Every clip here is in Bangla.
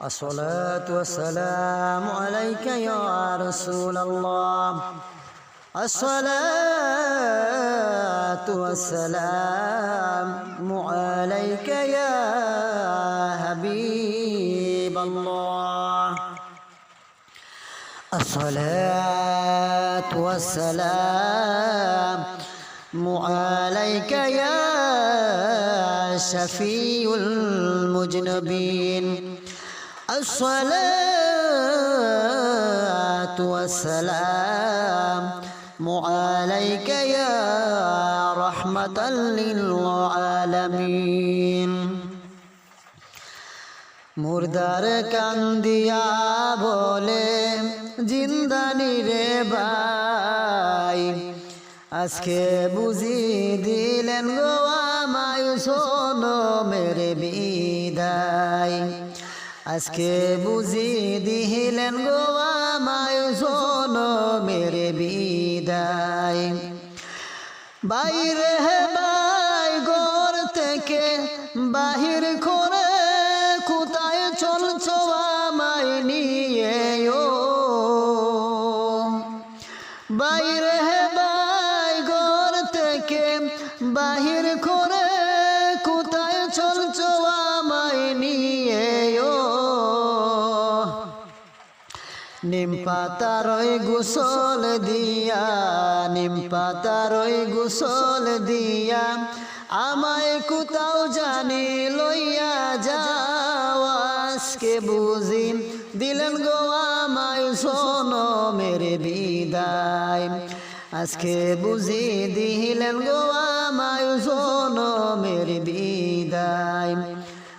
الصلاة والسلام عليك يا رسول الله. الصلاة والسلام عليك يا حبيب الله. الصلاة والسلام عليك يا شفيع المذنبين. الصلاة والسلام عليك يا رحمة للعالمين. মুর্দার কান্দিয়া বলে জিন্দানি রে ভাই, আজকে বুঝি দিলেন গো আমায় শোনো মেরে বিদায়। আজকে বুঝি দিলেন গো আমায় শোনো মেরে বিদায়। বাইরে ভাই ঘর থেকে বাহির করে কোথায় চলছো আমায় নিয়ে ও বাইরে ভাই ঘর থেকে বাহির করে কোথায় চলছো আমায় নিয়ে ও নিম পাতারই গোসল দিয়া, নিম পাতারই গোসল দিয়া আমায় কোথাও জানি লইয়া যাও। আজকে বুঝি দিলেন গো আমায় শোনো মেরে বিদায়। আজকে বুঝি দিলেন গো আমায় শোনো মেরে বিদায়।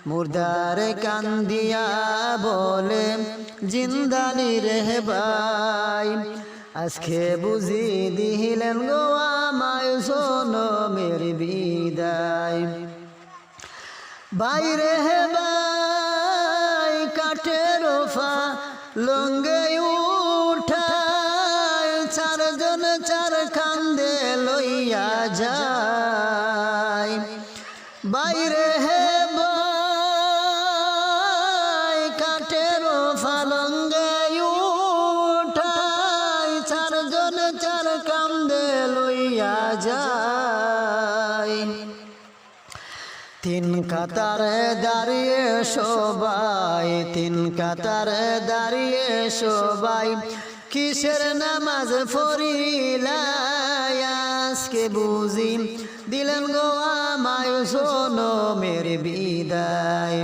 মুর্দার কান্দিয়া বলে জিন্দানি রে ভাই, আজকে বুঝি দিলেন গো আমায় শোনো মেরে বিদায়। বাইরে ভাই কাঠের লঙ্গে উঠায় চারজন চার কান্দে লইয়া যায়। বাইরে ভাই কাঠের লঙ্গে উঠায় চারজন চার কান্দে লইয়া যায়। তিন কাতারে দাঁড়িয়ে সবাই, তিন কাতারে দাঁড়িয়ে সবাই কিসের নামাজ পড়িলাই। আজকে বুঝি দিলেন গো আমায় শোনো মেরে বিদায়।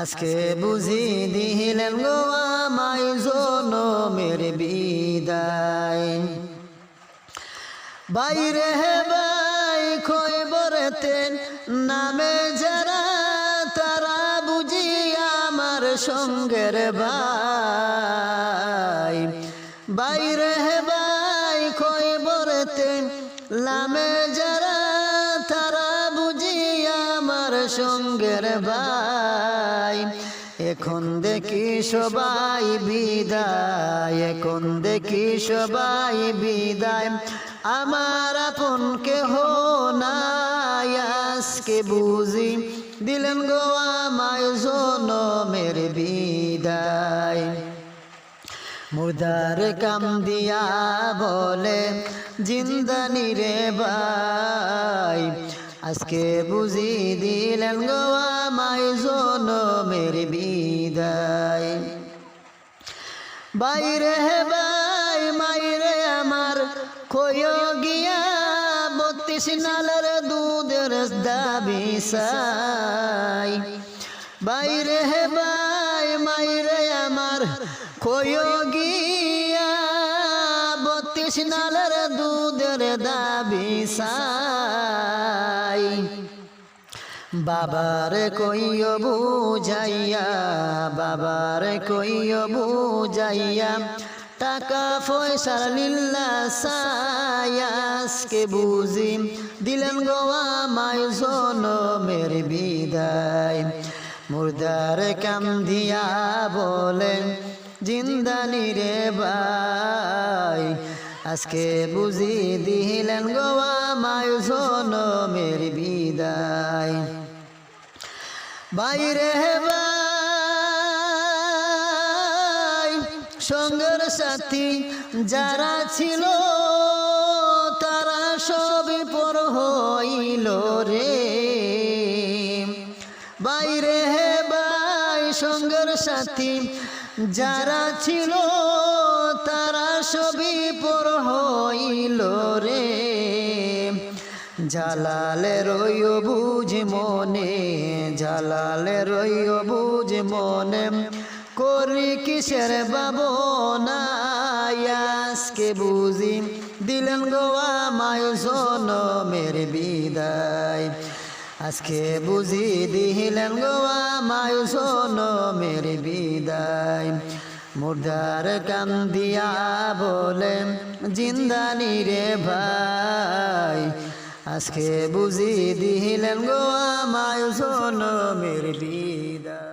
আজকে বুঝি দিলেন গো আমায় শোনো মেরে বিদায়। বাইরে ভাই খবরেতে নামে যারা তারা বুঝি আমার সঙ্গের ভাই। বাইরে ভাই খবরেতে নামে যারা তারা বুঝি আমার সঙ্গের ভাই। এখন দেখি সবাই বিদায়, এখন দেখি সবাই বিদায়, আমার আপন কেহ নাই। আজকে বুঝি দিলেন গো আমায় শোনো মেরে বিদায়। মুর্দার কাম দিয়া বলে জিন্দানি রে ভাই, আজকে বুঝি দিলেন গো আমায় শোনো মেরে বিদায়। বাইরে ভাই মাইরে আমার কইও গিয়া 32 নালের দুধের দাবি চাই। বাইরে ভাই মাইরে আমার কইও গিয়া 32 নালের দুধের দাবি চাই। বাবারে কইও বুঝাইয়া, বাবারে কইও বুঝাইয়া টাকা পয়সার লিল্লা চাই। আজকে বুঝি দিলেন গো আমায় শোনো মেরে বিদায়। মুর্দার কাম দিয়া বলেন জিন্দানি রে ভাই, আজকে বুঝি দিলেন গো আমায় শোনো মেরে বিদায়। বাইরে ভাই সাথী যারা ছিল তারা সবই পর হইল রে। বাইরে হে ভাই সঙ্গের সাথী যারা ছিল তারা সবই পর হইল রে। জালালে রইও বুঝ মনে, জালালে রইও বুঝ মনে, করি কিসের ভাবনা আজকে বুঝি দিলেন গো আমায় জনমের বিদায়। আজকে বুঝি দিলেন গো আমায় জনমের বিদায়। মুর্দার কান্দিয়া বলে জিন্দানি রে ভাই, আজকে বুঝি দিলেন গো আমায় জনমের বিদায়।